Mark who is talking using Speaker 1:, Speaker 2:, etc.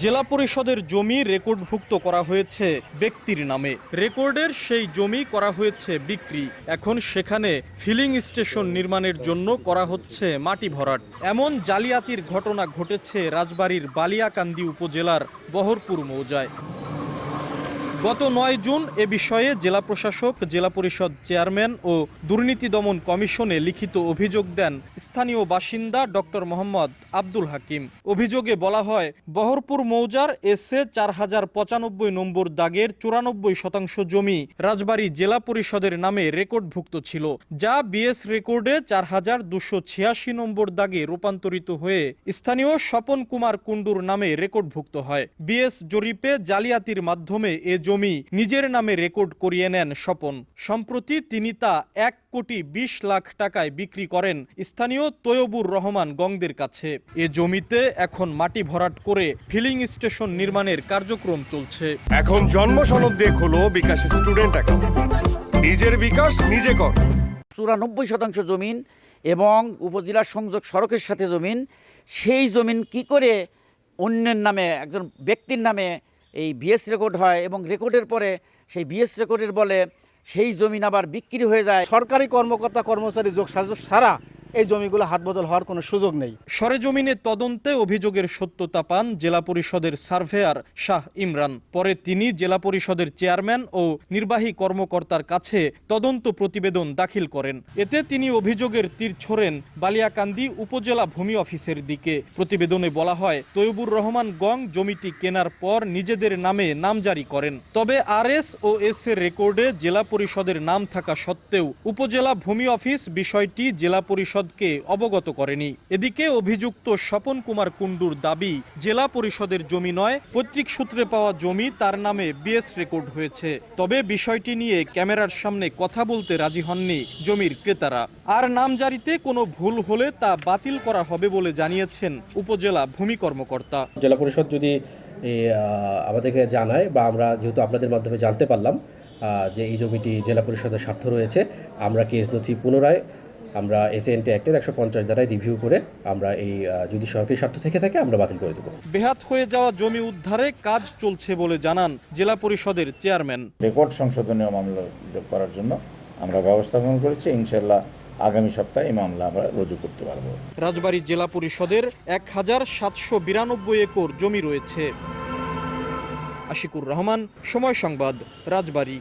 Speaker 1: জেলা পরিষদের জমি রেকর্ডভুক্ত করা হয়েছে ব্যক্তির নামে। রেকর্ডের সেই জমি করা হয়েছে বিক্রি। এখন সেখানে ফিলিং স্টেশন নির্মাণের জন্য করা হচ্ছে মাটি ভরাট। এমন জালিয়াতির ঘটনা ঘটেছে রাজবাড়ীর বালিয়াকান্দি উপজেলার বহরপুর মৌজায়। গত ৯ জুন এ বিষয়ে জেলা প্রশাসক, জেলা পরিষদ চেয়ারম্যান ও দুর্নীতি দমন কমিশনে লিখিত অভিযোগ দেন স্থানীয় বাসিন্দা ডক্টর মোহাম্মদ আব্দুল হাকিম। অভিযোগে বলা হয়, বহরপুর মৌজার এসএ 4095 নম্বর দাগের 94% জমি রাজবাড়ী জেলা পরিষদের নামে রেকর্ডভুক্ত ছিল, যা বিএস রেকর্ডে 4286 নম্বর দাগে রূপান্তরিত হয়ে স্থানীয় স্বপন কুমার কুণ্ডুর নামে রেকর্ডভুক্ত হয়। বিএস জরিপে জালিয়াতির মাধ্যমে এ জমি নিজের নামে রেকর্ড করিয়ে নেন স্বপন। সম্প্রতি তিনি তা 1,20,00,000 টাকায় বিক্রি করেন স্থানীয় তৈয়বুর রহমান গংদের কাছে। এ জমিতে এখন মাটি ভরাট করে ফিলিং স্টেশন নির্মাণের কার্যক্রম চলছে।
Speaker 2: এখন জন্ম সনদ দিয়ে খোলো বিকাশ স্টুডেন্ট অ্যাকাউন্ট। নিজের বিকাশ নিজে কর।
Speaker 3: 94% জমিন এবং উপজেলার সংযোগ সড়কের সাথে জমিন, সেই জমিন কি করে অন্যের নামে, একজন ব্যক্তির নামে এই বিএস রেকর্ড হয় এবং রেকর্ডের পরে সেই বিএস রেকর্ডের বলে সেই জমিন আবার বিক্রি হয়ে যায়।
Speaker 4: সরকারি কর্মকর্তা কর্মচারী যোগসাজশ ছাড়া এই জমিগুলো হাতবদল হওয়ার কোনো সুযোগ নেই।
Speaker 1: সরেজমিনে তদন্তে অভিযোগের সত্যতা পান জেলা পরিষদের সার্ভেয়ার শাহ ইমরান। পরে তিনি জেলা পরিষদের চেয়ারম্যান ও নির্বাহী কর্মকর্তার কাছে তদন্ত প্রতিবেদন দাখিল করেন। এতে তিনি অভিযোগের তীর ছোড়েন বালিয়াকান্দি উপজেলা ভূমি অফিসের দিকে। প্রতিবেদনে বলা হয়, তৈয়বুর রহমান গং জমিটি কেনার পর নিজেদের নামে নামজারি করেন। তবে আরএস ও এস এর রেকর্ডে জেলা পরিষদের নাম থাকা সত্ত্বেও উপজেলা ভূমি অফিস বিষয়টি জেলা পরিষদকে অবগত করেনি। এদিকে অভিযুক্ত স্বপন কুমার কুণ্ডুর দাবি, জেলা পরিষদের জমি নয়, পৈতৃক সূত্রে পাওয়া জমি তার নামে বিএস রেকর্ড হয়েছে। তবে বিষয়টি নিয়ে ক্যামেরার সামনে কথা বলতে রাজি হননি জমির ক্রেতারা। আর নামজারিতে কোনো ভুল হলে তা বাতিল করা হবে বলে জানিয়েছেন উপজেলা ভূমি কর্মকর্তা।
Speaker 5: জেলা পরিষদ যদি আমাদেরকে জানায় বা আমরা যেহেতু আপনাদের মাধ্যমে জানতে পারলাম যে এই জমিটি জেলা পরিষদের স্বার্থ রয়েছে, আমরা কেস নথি পুনরায় আমরা এসএনটি অ্যাক্টের 150 ধারায় রিভিউ করে আমরা এই যদি সরকারি স্বার্থ থেকে থাকে আমরা বাতিল করে দেব।
Speaker 1: বেহাত হয়ে যাওয়া জমি উদ্ধারে কাজ চলছে বলে জানান জেলা পরিষদের চেয়ারম্যান।
Speaker 6: রেকর্ড সংশোধনীয় মামলা করার জন্য আমরা ব্যবস্থা গ্রহণ করেছি। ইনশাআল্লাহ আগামী সপ্তাহে এই মামলা আমরা রুজু করতে পারব।
Speaker 1: রাজবাড়ী জেলা পরিষদের 1792 একর জমি রয়েছে। আশিকুর রহমান, সময় সংবাদ, রাজবাড়ী।